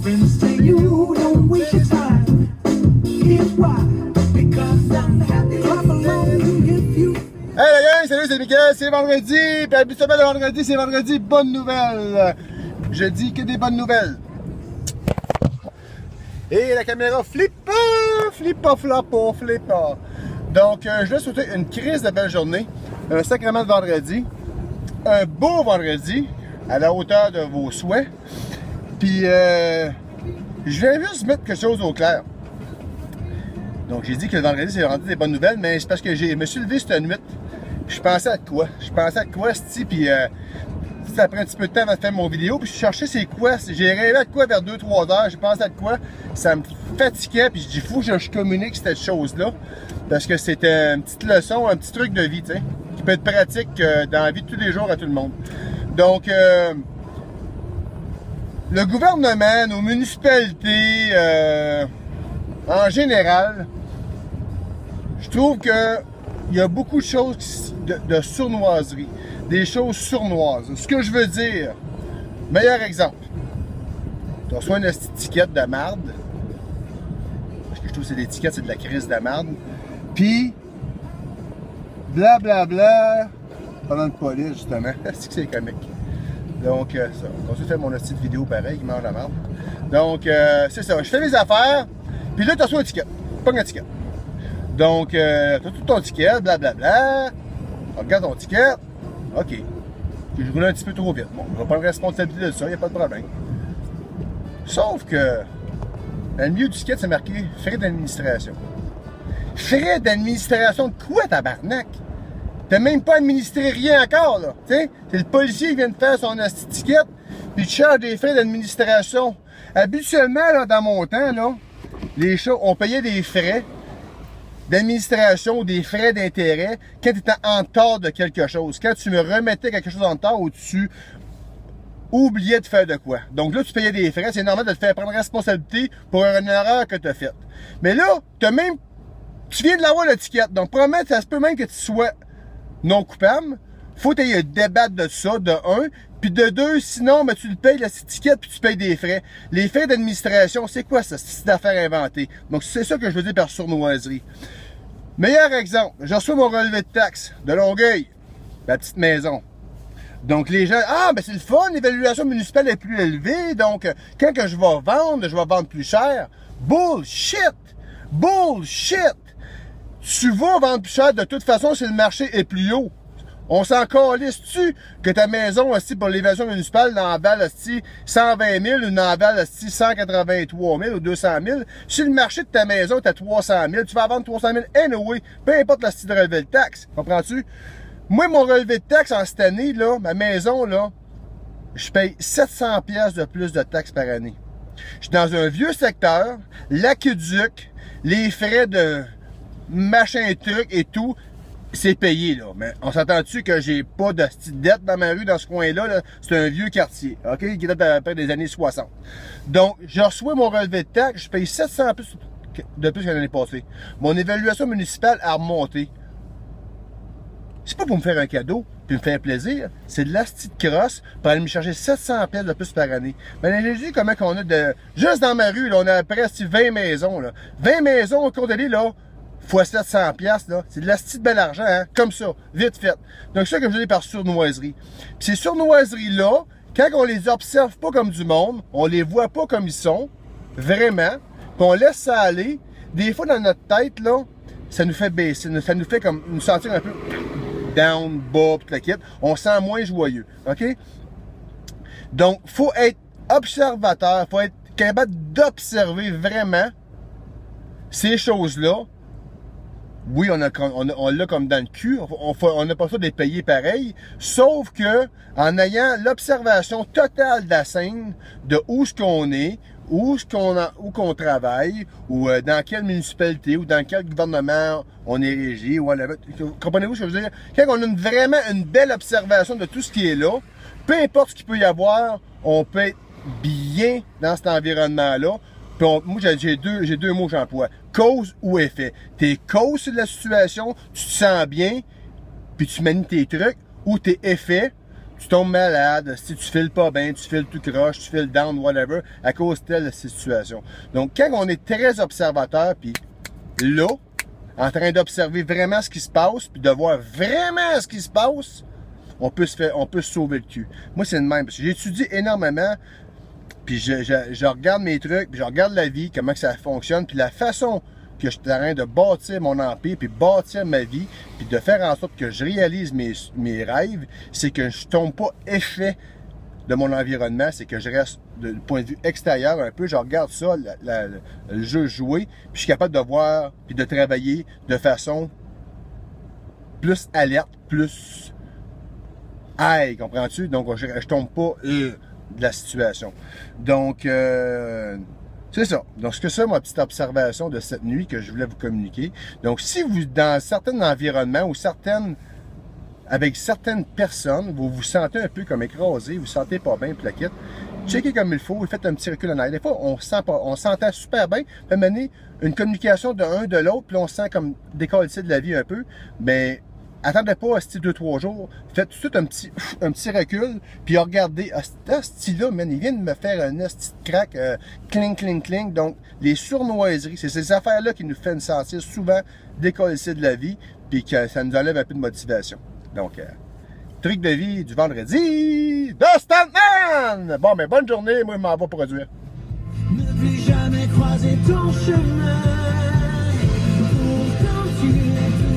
friends tell you don't waste your time. Here's why. Because I'm happy. Clap along if you. Hey les gars, salut, c'est Mickaël, c'est vendredi, puis habituellement le vendredi, c'est vendredi, bonne nouvelle. Je dis que des bonnes nouvelles. Et la caméra flippa. Donc, je vais souhaiter une crise de belle journée, un sacrement de vendredi, un beau vendredi, à la hauteur de vos souhaits. Puis, je viens juste mettre quelque chose au clair. Donc, j'ai dit que le vendredi, c'est le vendredi des bonnes nouvelles, mais c'est parce que je me suis levé cette nuit. Je pensais à quoi? Puis ça prend un petit peu de temps avant de faire mon vidéo, puis je cherchais c'est quoi. J'ai rêvé à quoi vers 2-3 heures, j'ai pensé à quoi. Ça me fatiguait, puis je dis, faut que je communique cette chose-là. Parce que c'était une petite leçon, un petit truc de vie, tu sais, qui peut être pratique dans la vie de tous les jours à tout le monde. Donc, le gouvernement, nos municipalités, en général, je trouve que il y a beaucoup de choses de sournoiserie, des choses sournoises. Ce que je veux dire, meilleur exemple, tu reçois une étiquette de marde, parce que je trouve que c'est des étiquettes, c'est de la crise de marde, puis blablabla, pendant de police justement, c'est que c'est comique. Donc, ça, on continue de faire mon petite vidéo pareil, qui mange la marde. Donc, c'est ça, je fais mes affaires, puis là, tu reçois une étiquette, pas une étiquette. Donc, tu as tout ton ticket, blablabla. Regarde ton ticket. OK. Je roule un petit peu trop vite. Bon, je vais prendre la responsabilité de ça, il n'y a pas de problème. Sauf que, dans le milieu du ticket, c'est marqué frais d'administration. Frais d'administration de quoi, tabarnak? T'as même pas administré rien encore, là. Tu sais, c'est le policier qui vient de faire son ticket, puis tu charges des frais d'administration. Habituellement, là, dans mon temps, là, on payait des frais d'administration ou des frais d'intérêt quand tu étais en tort de quelque chose. Quand tu me remettais quelque chose en tort ou tu oubliais de faire de quoi. Donc là, tu payais des frais. C'est normal de te faire prendre responsabilité pour une erreur que tu as faite. Mais là, tu viens de l'avoir l'étiquette. Donc, probablement, ça se peut même que tu sois non coupable. Faut que tu aies débattre de ça, de un. Puis de deux, sinon, ben, tu le payes, l'étiquette, puis tu payes des frais. Les frais d'administration, c'est quoi ça? C'est d'affaires inventées. Donc, c'est ça que je veux dire par sournoiserie. Meilleur exemple, je reçois mon relevé de taxes de Longueuil, la petite maison. Donc, les gens, ben c'est le fun, l'évaluation municipale est plus élevée, donc, quand que je vais vendre plus cher. Bullshit! Bullshit! Tu vas vendre plus cher de toute façon si le marché est plus haut. On s'en calisse-tu que ta maison, aussi, pour l'évasion municipale, n'en vale, 120 000 ou n'en vale, 183 000 ou 200 000? Si le marché de ta maison est à 300 000, tu vas vendre 300 000 anyway, peu importe le style de relevé de taxe. Comprends-tu? Moi, mon relevé de taxe en cette année, là, ma maison, là, je paye 700 pièces de plus de taxes par année. Je suis dans un vieux secteur, l'aqueduc, les frais de machin truc et tout, c'est payé, là. Mais on s'entend-tu que j'ai pas de petite dette dans ma rue, dans ce coin-là, -là, c'est un vieux quartier, OK? Qui date à peu près des années 60. Donc, je reçois mon relevé de taxe, je paye 700 de plus que l'année passée. Mon évaluation municipale a remonté. C'est pas pour me faire un cadeau, puis me faire plaisir, c'est de la petite crosse pour aller me chercher 700 pièces de plus par année. Mais j'ai dit comment qu'on a de... Juste dans ma rue, là, on a presque 20 maisons, là. 20 maisons, au cours de l'année, là, fois 700 pièces là, c'est de la petite belle argent, hein, comme ça, vite fait. Donc ça que je dis par sournoiserie. Puis ces sournoiseries-là, quand on les observe pas comme du monde, on les voit pas comme ils sont, vraiment, puis on laisse ça aller, des fois dans notre tête, là, ça nous fait baisser, ça nous fait comme nous sentir un peu down, bas, tout le kit. On se sent moins joyeux, OK? Donc, faut être observateur, faut être capable d'observer vraiment ces choses-là. Oui, on l'a comme dans le cul, on n'a pas ça d'être payé pareil, sauf que en ayant l'observation totale de la scène, de où ce qu'on est, où qu'on travaille, ou dans quelle municipalité, ou dans quel gouvernement on est régi, ou comprenez-vous ce que je veux dire? Quand on a vraiment une belle observation de tout ce qui est là, peu importe ce qu'il peut y avoir, on peut être bien dans cet environnement-là. Moi, j'ai deux mots que j'emploie. Cause ou effet. T'es cause de la situation, tu te sens bien, puis tu manies tes trucs, ou tes effets, tu tombes malade, si tu files pas bien, tu files tout croche, tu files down, whatever, à cause de telle situation. Donc, quand on est très observateur, puis là, en train d'observer vraiment ce qui se passe, puis de voir vraiment ce qui se passe, on peut se sauver le cul. Moi, c'est le même, parce que j'étudie énormément, puis je regarde mes trucs, puis je regarde la vie, comment que ça fonctionne, puis la façon que je suis en train de bâtir mon empire, puis bâtir ma vie, puis de faire en sorte que je réalise mes rêves, c'est que je tombe pas effet de mon environnement, c'est que je reste du point de vue extérieur un peu, je regarde ça, le jeu joué, puis je suis capable de voir, puis de travailler de façon plus alerte, plus aïe, comprends-tu? Donc, je tombe pas de la situation. Donc, c'est ça. Donc, c'est ça ma petite observation de cette nuit que je voulais vous communiquer. Donc, si vous, dans certains environnements ou avec certaines personnes, vous vous sentez un peu comme écrasé, vous vous sentez pas bien, plaquette, checkez comme il faut, faites un petit recul en arrière. Des fois, on s'entend super bien, puis mener une communication de un de l'autre, puis on se sent comme décalé de la vie un peu, mais attendez pas à ce 2-3 jours, faites tout de suite un petit recul, puis regardez, à ce style-là, man, il vient de me faire un petit crack, cling, cling, cling. Donc, les sournoiseries, c'est ces affaires-là qui nous font sentir souvent décalés de la vie, puis que ça nous enlève un peu de motivation. Donc, truc de vie du vendredi de Stuntman! Bon, mais bonne journée, moi je m'en vais produire. Ne plus jamais croiser ton chemin. Pourtant tu es